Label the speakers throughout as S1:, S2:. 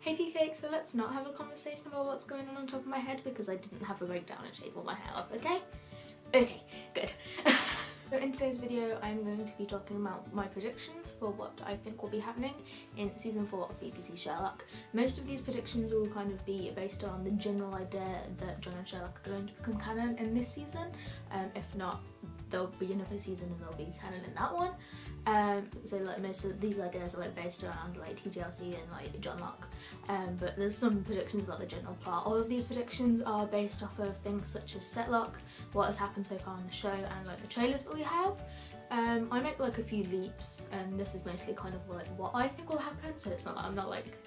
S1: Hey tea cake, so let's not have a conversation about what's going on top of my head because I didn't have a breakdown and shave all my hair off, okay? Okay, good. So in today's video I'm going to be talking about my predictions for what I think will be happening in season 4 of BBC Sherlock. Most of these predictions will kind of be based on the general idea that John and Sherlock are going to become canon in this season. If not, there'll be another season and there'll be canon in that one. So like most of these ideas are like based around like tjlc and like johnlock, but there's some predictions about the general plot. All of these predictions are based off of things such as setlock, what has happened so far in the show, and like the trailers that we have. I make like a few leaps, and this is mostly kind of like what I think will happen, so it's not that I'm not like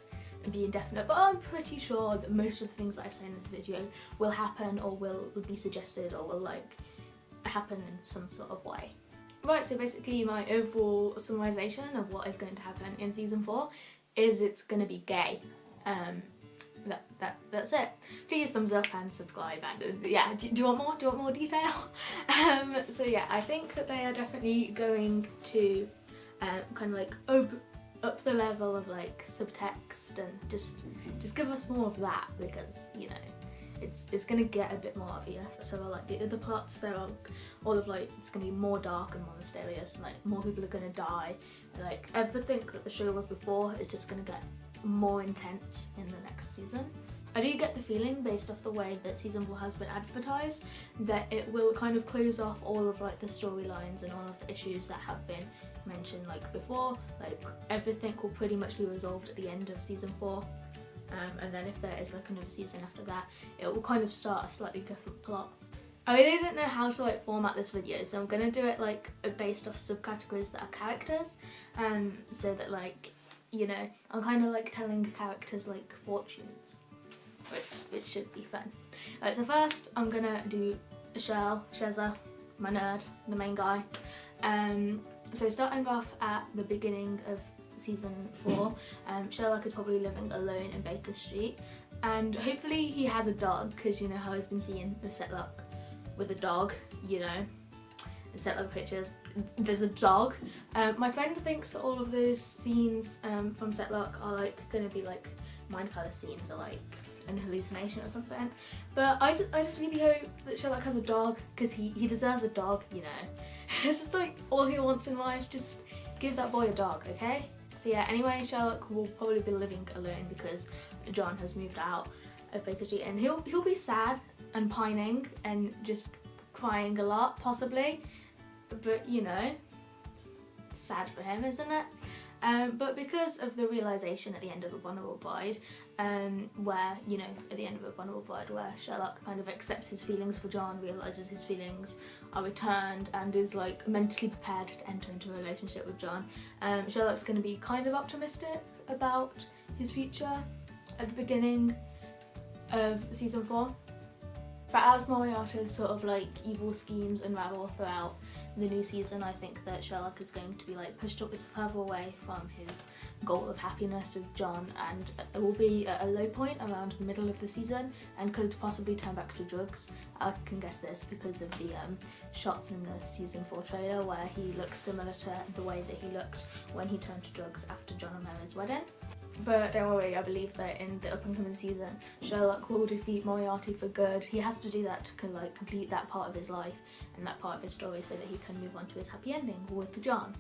S1: being definite, but I'm pretty sure that most of the things that I say in this video will happen or will be suggested or will like happen in some sort of way. Right, so basically my overall summarisation of what is going to happen in season 4 is it's going to be gay. That's it. Please thumbs up and subscribe, and yeah, do you want more? Do you want more detail? So yeah, I think that they are definitely going to kind of like up the level of like subtext and just give us more of that, because you know it's gonna get a bit more obvious. So like the other plots, they're all of like it's gonna be more dark and more mysterious, and like more people are gonna die, and like everything that the show was before is just gonna get more intense in the next season. I do get the feeling, based off the way that season 4 has been advertised, that it will kind of close off all of like the storylines and all of the issues that have been mentioned like before. Like everything will pretty much be resolved at the end of season 4. And then if there is like another season after that, it will kind of start a slightly different plot. I really don't know how to like format this video, so I'm gonna do it like based off subcategories that are characters, so that like, you know, I'm kind of like telling characters like fortunes, which should be fun. Alright, so first I'm gonna do Sheza, my nerd, the main guy. So starting off at the beginning of season 4, Sherlock is probably living alone in Baker Street, and hopefully he has a dog, because you know how he's been seeing the Setlock with a dog, you know, the Setlock pictures, there's a dog. My friend thinks that all of those scenes from Setlock are like going to be like mind palace scenes, or like an hallucination or something, but I just really hope that Sherlock has a dog, because he deserves a dog, you know. It's just like all he wants in life, just give that boy a dog, okay? So yeah, anyway, Sherlock will probably be living alone because John has moved out of Baker Street, and he'll be sad and pining and just crying a lot, possibly. But you know, it's sad for him, isn't it? But because of the realisation at the end of Abominable Bride, where, you know, at the end of Abominable Bride, where Sherlock kind of accepts his feelings for John, realises his feelings are returned, and is like mentally prepared to enter into a relationship with John, Sherlock's going to be kind of optimistic about his future at the beginning of season 4. But as Moriarty's sort of like evil schemes unravel throughout the new season, I think that Sherlock is going to be like pushed up further away from his goal of happiness with John, and it will be at a low point around the middle of the season, and could possibly turn back to drugs. I can guess this because of the shots in the season 4 trailer where he looks similar to the way that he looked when he turned to drugs after John and Mary's wedding. But don't worry, I believe that in the up-and-coming season, Sherlock will defeat Moriarty for good. He has to do that to like complete that part of his life and that part of his story, so that he can move on to his happy ending with John.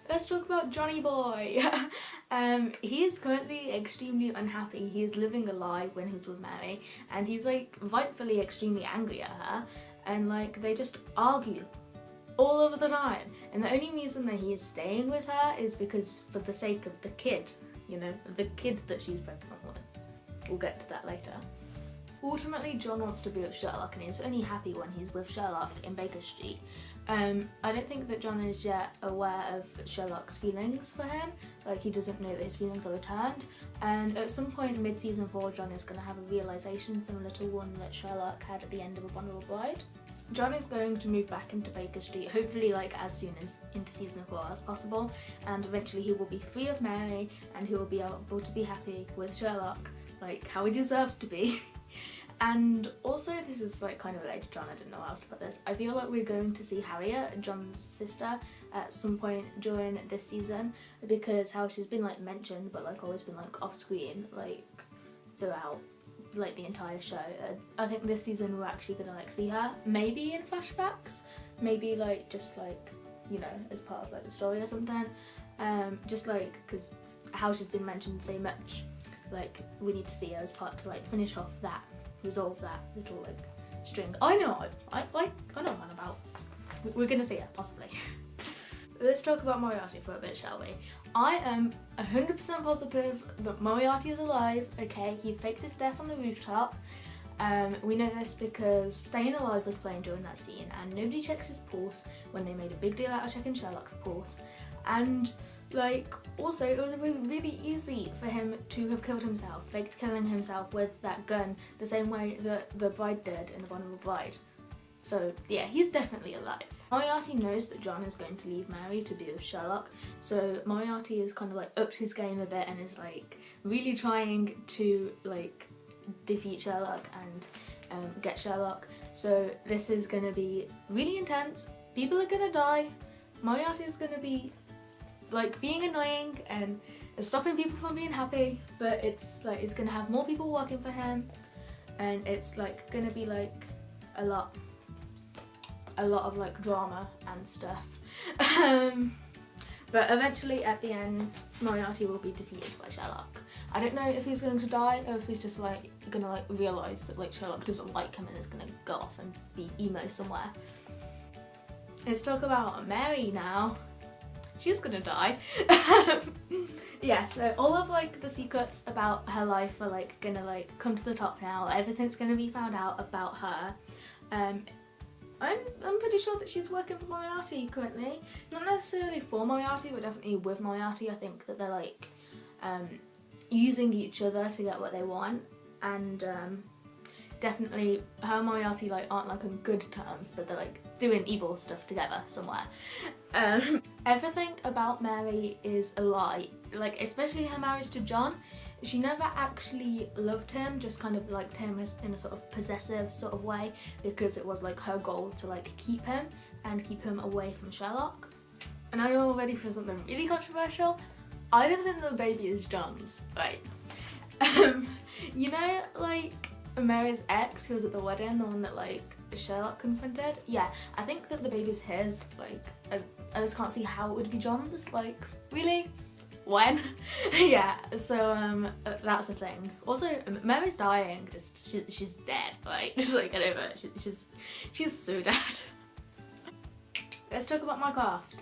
S1: Let's talk about Johnny Boy. He is currently extremely unhappy. He is living a lie when he's with Mary, and he's like rightfully extremely angry at her, and like they just argue all of the time. And the only reason that he is staying with her is because for the sake of the kid. You know, the kid that she's pregnant with. We'll get to that later. Ultimately, John wants to be with Sherlock, and he's only happy when he's with Sherlock in Baker Street. I don't think that John is yet aware of Sherlock's feelings for him. Like, he doesn't know that his feelings are returned. And at some point mid-season 4, John is going to have a realisation similar to one that Sherlock had at the end of Abominable Bride. John is going to move back into Baker Street, hopefully like as soon as into season 4 as possible, and eventually he will be free of Mary, and he will be able to be happy with Sherlock, like how he deserves to be. And also, this is like kind of related to John, I didn't know how else to put this. I feel like we're going to see Harriet, John's sister, at some point during this season, because how she's been like mentioned but like always been like off screen like throughout like the entire show. I think this season we're actually gonna like see her, maybe in flashbacks, maybe like just like, you know, as part of like the story or something. Just like because how she's been mentioned so much, like we need to see her as part to like finish off that, resolve that little like string. I know what I'm about. We're gonna see her possibly. Let's talk about Moriarty for a bit, shall we? I am 100% positive that Moriarty is alive, okay? He faked his death on the rooftop. We know this because Staying Alive was playing during that scene and nobody checks his pulse when they made a big deal out of checking Sherlock's pulse. And like, also it was really easy for him to have killed himself, faked killing himself with that gun the same way that the bride did in The Vulnerable Bride. So yeah, he's definitely alive. Moriarty knows that John is going to leave Mary to be with Sherlock, so Moriarty has kind of like upped his game a bit and is like really trying to like defeat Sherlock and get Sherlock. So this is gonna be really intense. People are gonna die. Moriarty is gonna be like being annoying and stopping people from being happy, but it's like it's gonna have more people working for him, and it's like gonna be like a lot of like drama and stuff. But eventually at the end Moriarty will be defeated by Sherlock. I don't know if he's going to die or if he's just like gonna like realise that like Sherlock doesn't like him and is gonna go off and be emo somewhere. Let's talk about Mary now. She's gonna die. Yeah, so all of like the secrets about her life are like gonna like come to the top now. Everything's gonna be found out about her. I'm pretty sure that she's working for Moriarty currently. Not necessarily for Moriarty, but definitely with Moriarty. I think that they're like using each other to get what they want, and definitely her and Moriarty like aren't like on good terms, but they're like doing evil stuff together somewhere. Everything about Mary is a lie, like especially her marriage to John. She never actually loved him, just kind of liked him in a sort of possessive sort of way, because it was like her goal to like keep him and keep him away from Sherlock. And are you all ready for something really controversial? I don't think the baby is John's, right? You know, like Mary's ex who was at the wedding, the one that like Sherlock confronted? Yeah, I think that the baby's his. Like, I just can't see how it would be John's. Like, really? When? Yeah, so that's the thing. Also, Mary's dying, just she's dead, right? Just like get over it. She's so dead. Let's talk about Mycroft.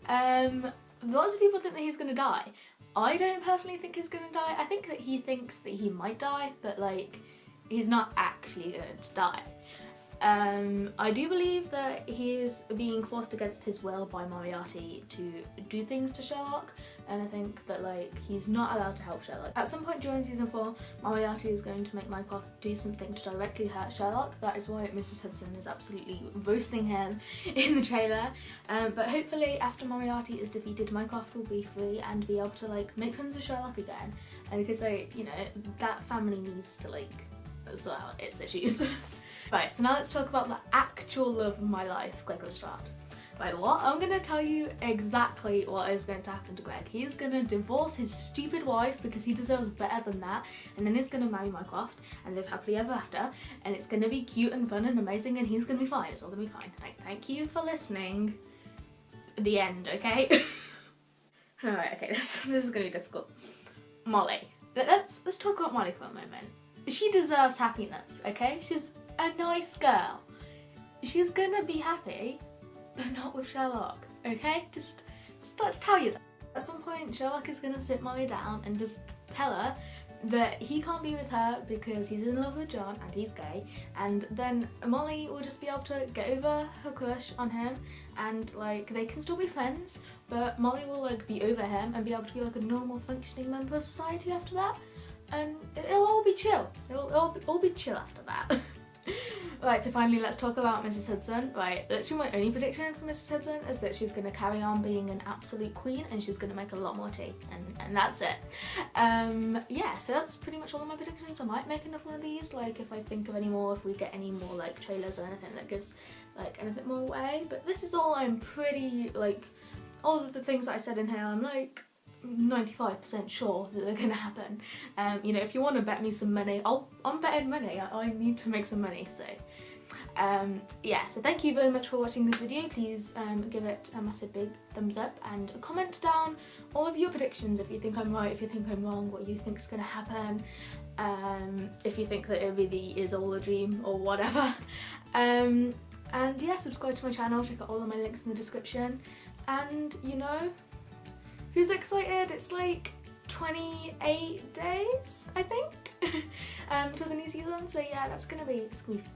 S1: Lots of people think that he's gonna die. I don't personally think he's gonna die. I think that he thinks that he might die, but like he's not actually going to die. I do believe that he is being forced against his will by Moriarty to do things to Sherlock, and I think that like he's not allowed to help Sherlock. At some point during season 4, Moriarty is going to make Mycroft do something to directly hurt Sherlock. That is why Mrs. Hudson is absolutely roasting him in the trailer. But hopefully after Moriarty is defeated, Mycroft will be free and be able to like make friends with Sherlock again. And because you know, that family needs to like sort out its issues. Right, so now let's talk about the actual love of my life, Greg Lestrade. Right, what? I'm going to tell you exactly what is going to happen to Greg. He's going to divorce his stupid wife because he deserves better than that, and then he's going to marry Mycroft and live happily ever after, and it's going to be cute and fun and amazing, and he's going to be fine. It's all going to be fine. Thank you for listening. The end, okay? Alright, okay, this is going to be difficult. Molly. Let's talk about Molly for a moment. She deserves happiness, okay? She's a nice girl. She's gonna be happy, but not with Sherlock, okay? Just thought to tell you that. At some point, Sherlock is gonna sit Molly down and just tell her that he can't be with her because he's in love with John and he's gay, and then Molly will just be able to get over her crush on him, and like they can still be friends, but Molly will like be over him and be able to be like a normal functioning member of society after that, and it'll all be chill. It'll all be chill after that. Right, so finally let's talk about Mrs. Hudson. Right, literally my only prediction for Mrs. Hudson is that she's going to carry on being an absolute queen and she's going to make a lot more tea, and that's it. Yeah, so that's pretty much all of my predictions. I might make another one of these, like if I think of any more, if we get any more like trailers or anything that gives like anything more away. But this is all I'm pretty, like, all of the things that I said in here, I'm like 95% sure that they're gonna happen. You know, if you want to bet me some money, I'm betting money. I need to make some money, so yeah, so thank you very much for watching this video. Please give it a massive big thumbs up and comment down all of your predictions, if you think I'm right, if you think I'm wrong, what you think is going to happen, if you think that it really is all a dream or whatever. And yeah, subscribe to my channel, check out all of my links in the description, and you know, who's excited? It's like 28 days, I think, till the new season, so yeah, it's gonna be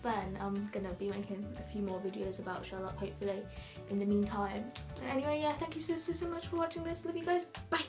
S1: fun. I'm gonna be making a few more videos about Sherlock, hopefully, in the meantime. Anyway, yeah, thank you so much for watching this. Love you guys, bye!